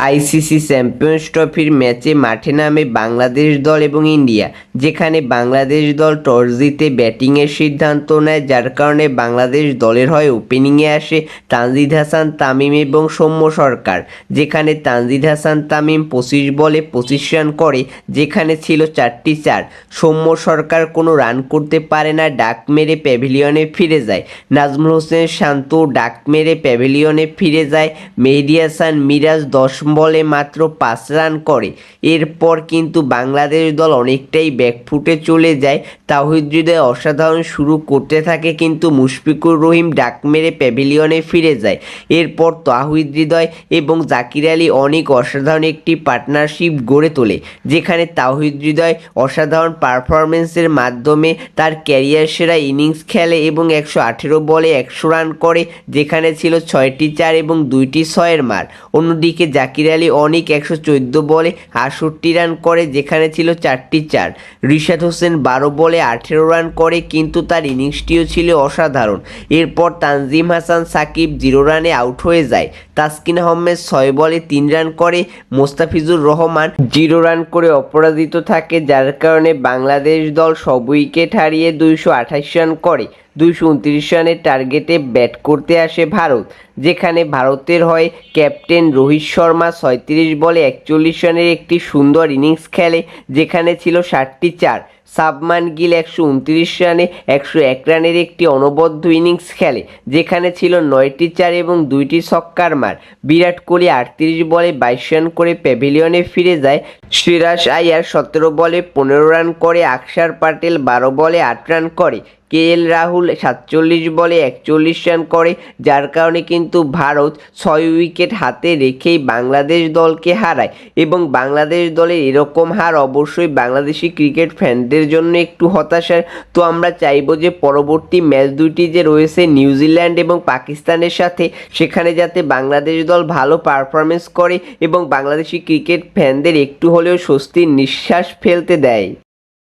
ICC champions ট্রফির ম্যাচে মাঠে নামে বাংলাদেশ দল এবং ইন্ডিয়া, যেখানে বাংলাদেশ দল টস জিতে ব্যাটিংয়ের সিদ্ধান্ত নেয়, যার কারণে বাংলাদেশ দলের হয়ে ওপেনিংয়ে আসে তানজিদ হাসান তামিম এবং সৌম্য সরকার। যেখানে তানজিদ হাসান তামিম 25 বলে 25 রান করে, যেখানে ছিল 4টি চার। সৌম্য সরকার কোনো রান করতে পারে না, ডাক মেরে প্যাভিলিয়নে ফিরে যায়। নাজমুল হোসেন শান্ত ডাক মেরে প্যাভিলিয়নে ফিরে যায়। মেহেদী হাসান মিরাজ 10 বলে মাত্র 5 রান করে। এরপর কিন্তু বাংলাদেশ দল অনেকটাই ব্যাকফুটে চলে যায়। তাওহিদ হৃদয় অসাধারণ শুরু করতে থাকে, কিন্তু মুশফিকুর রহিম ডাক মেরে প্যাভিলিয়নে ফিরে যায়। এরপর তাওহিদ হৃদয় এবং জাকির আলী অনেক অসাধারণ একটি পার্টনারশিপ গড়ে তোলে, যেখানে তাওহিদ হৃদয় অসাধারণ পারফরমেন্সের মাধ্যমে তার ক্যারিয়ার সেরা ইনিংস খেলে এবং 118 বলে 100 রান করে, যেখানে ছিল 6টি চার এবং 2টি 6-এর মার। অন্যদিকে জাকির আলী অনেক 114 বলে 68 রান করে, যেখানে ছিল 4টি চার। রিশাদ হোসেন 12 বলে 18 রান করে, কিন্তু তার ইনিংসটিও ছিল অসাধারণ। এরপর তানজিম হাসান সাকিব 0 রানে আউট হয়ে যায়। তাসকিন আহমেদ 6 বলে 3 রান করে। মোস্তাফিজুর রহমান 0 রান করে অপরাজিত থাকে, যার কারণে বাংলাদেশ দল সব উইকেট হারিয়ে 228 রান করে। 229 রানের টার্গেটে ব্যাট করতে আসে ভারত, যেখানে ভারতের হয়ে ক্যাপ্টেন রোহিত শর্মা 37 বলে 41 রানের একটি সুন্দর ইনিংস খেলে, যেখানে ছিল 60টি চার। সাবমান গিল 129 রানে 101 রানের একটি অনবদ্য ইনিংস খেলে, যেখানে ছিল 9টি চার এবং 2টি ছক্কার মার। বিরাট কোহলি 38 বলে 22 রান করে প্যাভিলিয়নে ফিরে যায়। শ্রেয়াস আইয়ার 17 বলে 15 রান করে। আকসার প্যাটেল 12 বলে 8 রান করে। কেএল রাহুল 47 বলে 41 রান করে, যার কারণে কিন্তু ভারত 6 উইকেট হাতে রেখেই বাংলাদেশ দলকে হারায়। এবং বাংলাদেশ দলের এরকম হার অবশ্যই বাংলাদেশি ক্রিকেট ফ্যানদের জন্য একটু হতাশার। তো আমরা চাইবো যে পরবর্তী ম্যাচ দুটি যে রয়েছে নিউজিল্যান্ড এবং পাকিস্তানের সাথে, সেখানে যাতে বাংলাদেশ দল ভালো পারফরমেন্স করে এবং বাংলাদেশি ক্রিকেট ফ্যানদের একটু হলেও স্বস্তির নিঃশ্বাস ফেলতে দেয়।